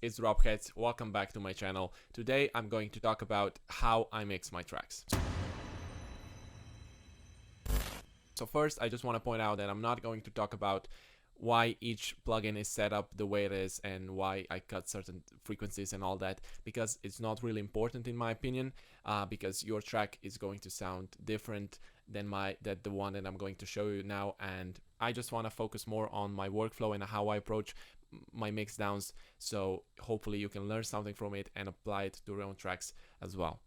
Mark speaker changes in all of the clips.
Speaker 1: it's Dropheadzz. Welcome back to my channel. Today I'm going to talk about how I mix my tracks. So first, I just want to point out that I'm not going to talk about why each plugin is set up the way it is and why I cut certain frequencies and all that, because it's not really important in my opinion, because your track is going to sound different than the one that I'm going to show you now, and I just want to focus more on my workflow and how I approach my mix downs, so hopefully you can learn something from it and apply it to your own tracks as well.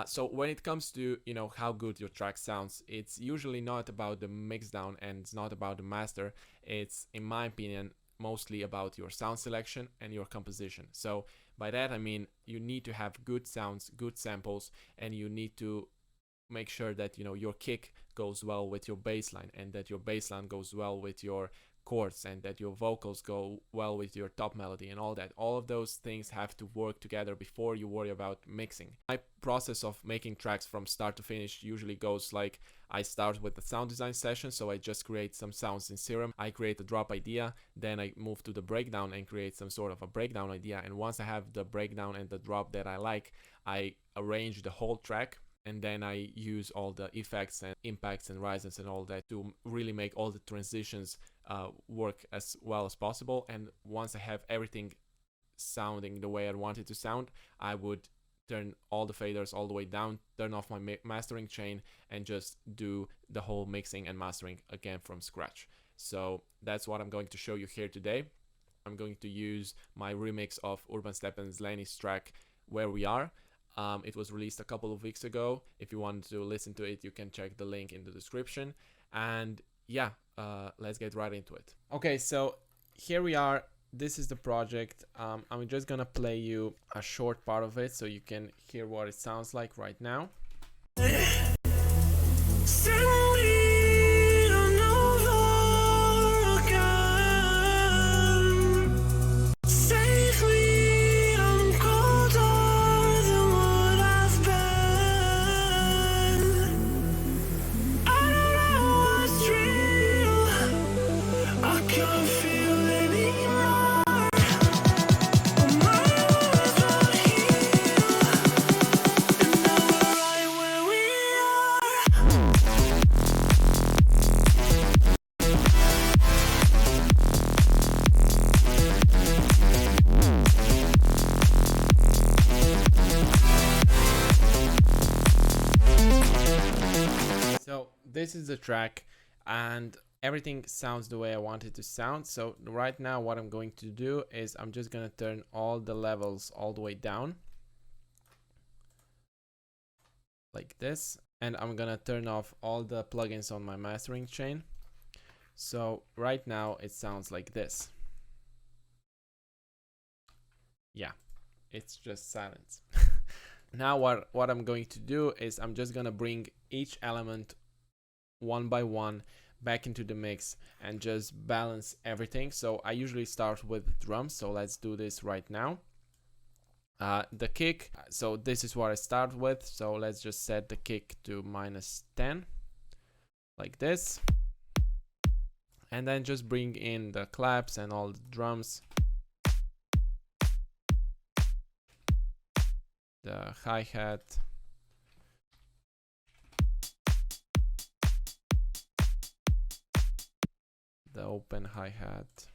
Speaker 1: So when it comes to, how good your track sounds, it's usually not about the mix down and it's not about the master. It's, in my opinion, mostly about your sound selection and your composition. So by that I mean you need to have good sounds, good samples, and you need to make sure that your kick goes well with your bass line, and that your bass line goes well with your chords, and that your vocals go well with your top melody and all that. All of those things have to work together before you worry about mixing. My process of making tracks from start to finish usually goes like, I start with the sound design session, so I just create some sounds in Serum, I create a drop idea, then I move to the breakdown and create some sort of a breakdown idea, and once I have the breakdown and the drop that I like, I arrange the whole track, and then I use all the effects and impacts and rises and all that to really make all the transitions work as well as possible. And once I have everything sounding the way I want it to sound, I would turn all the faders all the way down, turn off my mastering chain, and just do the whole mixing and mastering again from scratch. So that's what I'm going to show you here today. I'm going to use my remix of Urbanstep and Lenny's track, Where We Are. It was released a couple of weeks ago. If you want to listen to it, you can check the link in the description. And yeah, let's get right into it. Okay, so here we are. This is the project. I'm just gonna play you a short part of it so you can hear what it sounds like right now. This is the track and everything sounds the way I want it to sound. So right now what I'm going to do is I'm just going to turn all the levels all the way down like this, and I'm gonna turn off all the plugins on my mastering chain. So right now it sounds like this. Yeah, it's just silence. Now what I'm going to do is I'm just gonna bring each element one by one back into the mix and just balance everything. So I usually start with drums, so let's do this right now. The kick, so this is what I start with, so let's just set the kick to -10 like this, and then just bring in the claps and all the drums, the hi-hat, the open hi-hat,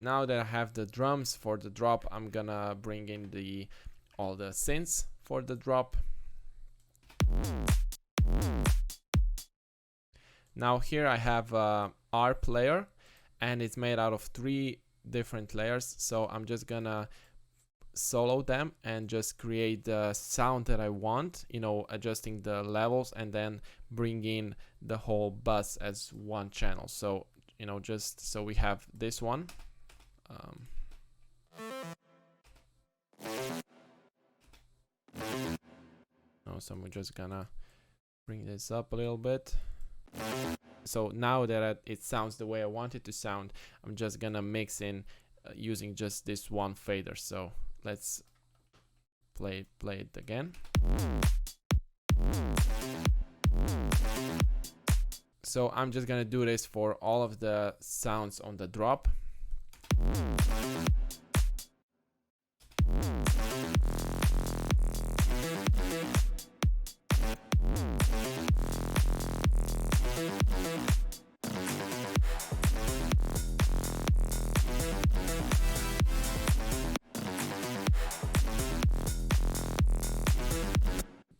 Speaker 1: now that I have the drums for the drop, I'm gonna bring in all the synths for the drop. Now here I have a ARP layer, and it's made out of 3 different layers, so I'm just gonna solo them and just create the sound that I want, adjusting the levels, and then bring in the whole bus as one channel. So just so we have this one, so I'm just gonna bring this up a little bit. So now that it sounds the way I want it to sound, I'm just gonna mix in using just this one fader. So let's play it again. So I'm just gonna do this for all of the sounds on the drop.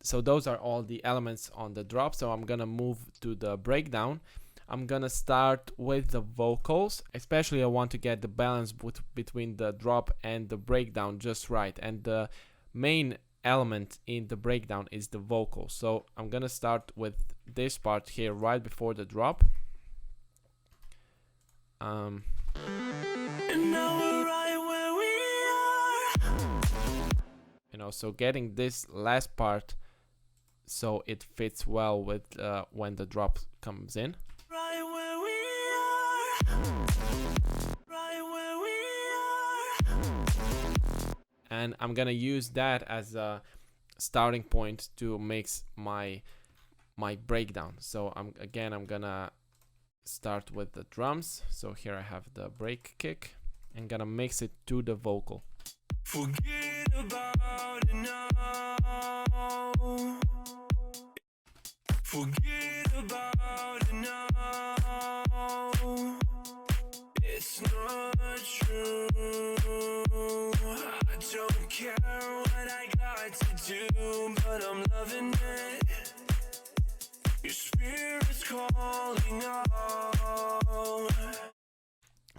Speaker 1: So those are all the elements on the drop. So I'm gonna move to the breakdown. I'm gonna start with the vocals, especially I want to get the balance between the drop and the breakdown just right. And the main element in the breakdown is the vocals. So I'm gonna start with this part here right before the drop. And now we're right where we are. You know, so getting this last part so it fits well with when the drop comes in. Right where we are. Right where we are. And I'm gonna use that as a starting point to mix my breakdown. So I'm gonna start with the drums. So here I have the break kick and gonna mix it to the vocal. Forget about it now. Forget about it now. It's not true. I don't care what I got to do, but I'm loving it. Your spirit's calling out.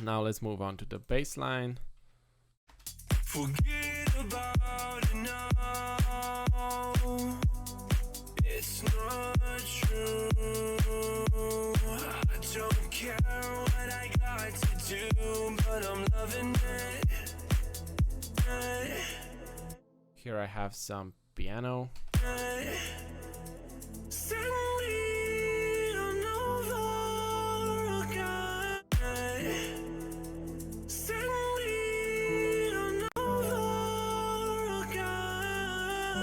Speaker 1: Now let's move on to the bass line. Forget about it now. It's not true. I don't care what I got to do, but I'm loving it. Here I have some piano. Send me on over again. Send me on over again.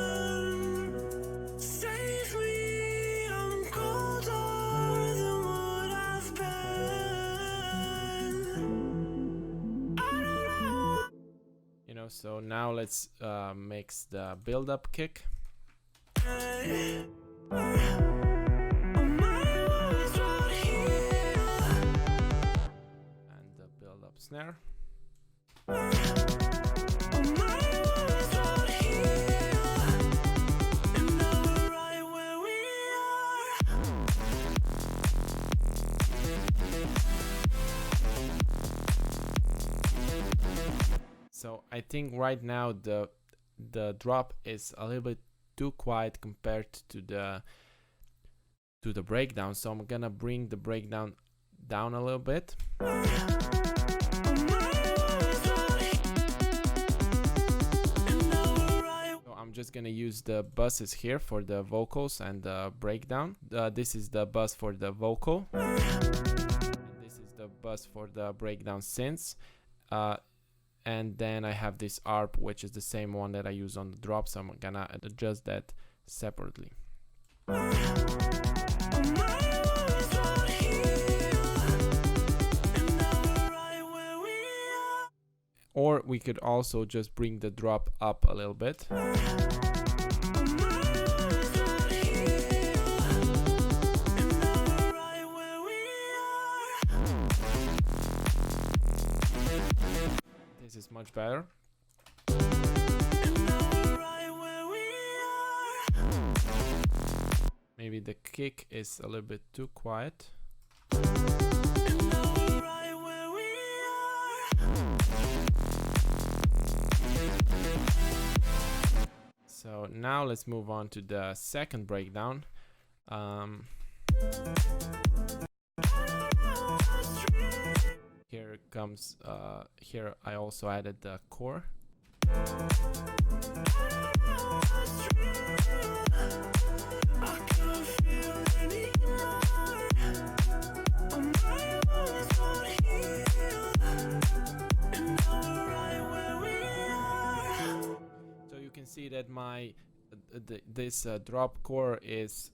Speaker 1: Save me, I'm colder than what I've been. I don't know. You know, so now let's mix the build-up kick. And the build-up snare. So I think right now the drop is a little bit too quiet compared to the breakdown, so I'm gonna bring the breakdown down a little bit. So I'm just gonna use the buses here for the vocals and the breakdown. This is the bus for the vocal, and this is the bus for the breakdown synths. And then I have this ARP, which is the same one that I use on the drop, so I'm gonna adjust that separately. Or we could also just bring the drop up a little bit. This is much better. Maybe the kick is a little bit too quiet. So now let's move on to the second breakdown. Here comes, here I also added the core. So you can see that my this drop core is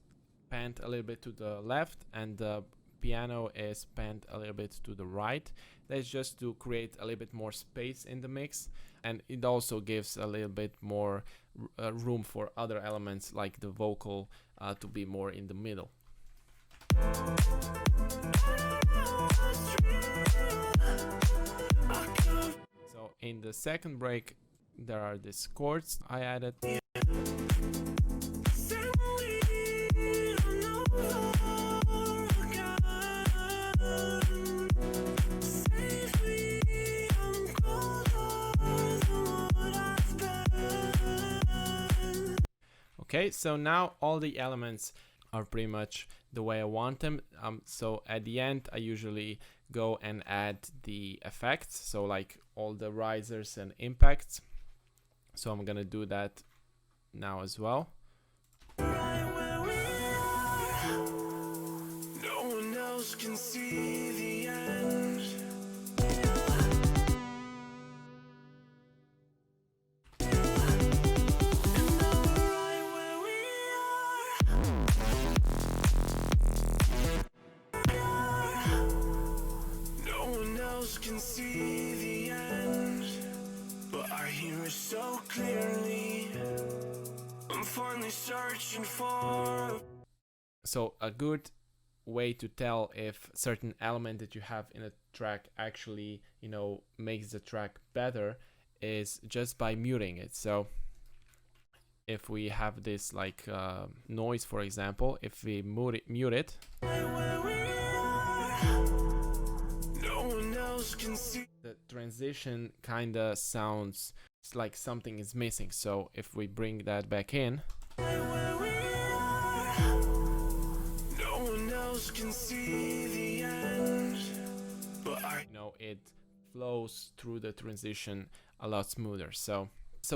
Speaker 1: panned a little bit to the left, and the piano is panned a little bit to the right. That's just to create a little bit more space in the mix, and it also gives a little bit more room for other elements like the vocal to be more in the middle. So in the second break there are these chords I added. Okay, so now all the elements are pretty much the way I want them. So at the end I usually go and add the effects, so like all the risers and impacts. So I'm gonna do that now as well.
Speaker 2: No one else can see the end. Can see the end, but I hear it so clearly. I'm finally searching for.
Speaker 1: So a good way to tell if certain element that you have in a track actually, you know, makes the track better is just by muting it. So if we have this like noise, for example, if we mute it, the transition kinda sounds like something is missing. So if we bring that back in,
Speaker 2: No one else can see the end, but
Speaker 1: you know, it flows through the transition a lot smoother. So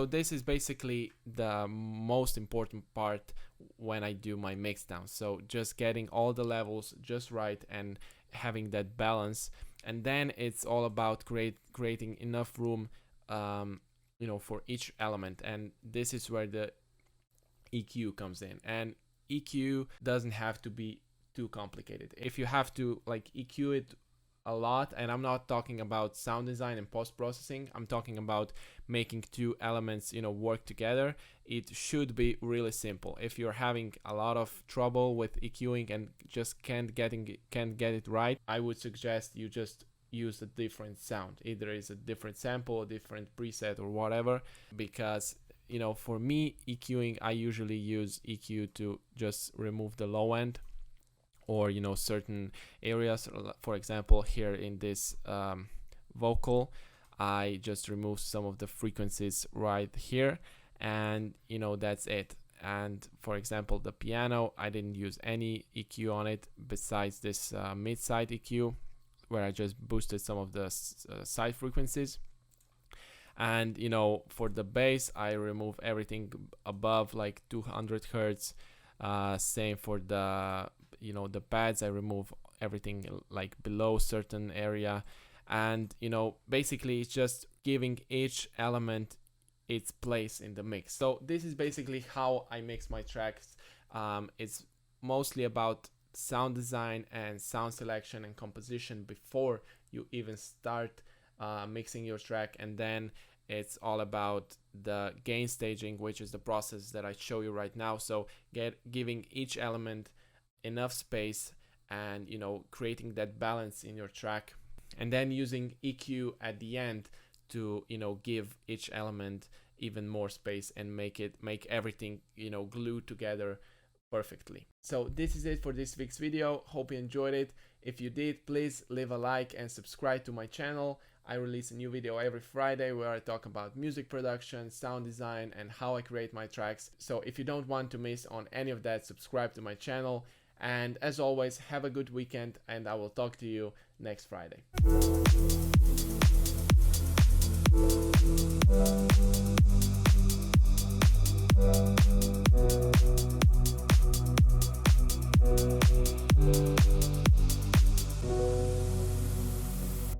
Speaker 1: this is basically the most important part when I do my mixdown. So just getting all the levels just right and having that balance. And then it's all about creating enough room, you know, for each element. And this is where the EQ comes in. And EQ doesn't have to be too complicated. If you have to like EQ it a lot, and I'm not talking about sound design and post-processing, I'm talking about making two elements, you know, work together, it should be really simple. If you're having a lot of trouble with EQing and just can't get it right, I would suggest you just use a different sound. Either it's a different sample, a different preset or whatever, because, you know, for me, EQing, I usually use EQ to just remove the low end, or, you know, certain areas. For example, here in this vocal, I just removed some of the frequencies right here, and, you know, that's it. And for example, the piano, I didn't use any EQ on it besides this mid-side EQ, where I just boosted some of the side frequencies. And, you know, for the bass, I remove everything above like 200 hertz. Same for the, you know, the pads, I remove everything like below certain area. And, you know, basically it's just giving each element its place in the mix. So this is basically how I mix my tracks. It's mostly about sound design and sound selection and composition before you even start mixing your track, and then it's all about the gain staging, which is the process that I show you right now. So giving each element enough space and, you know, creating that balance in your track, and then using EQ at the end to, you know, give each element even more space and make everything, you know, glued together perfectly. So this is it for this week's video. Hope you enjoyed it. If you did, please leave a like and subscribe to my channel. I release a new video every Friday where I talk about music production, sound design, and how I create my tracks. So if you don't want to miss on any of that, subscribe to my channel. And as always, have a good weekend, and I will talk to you next Friday.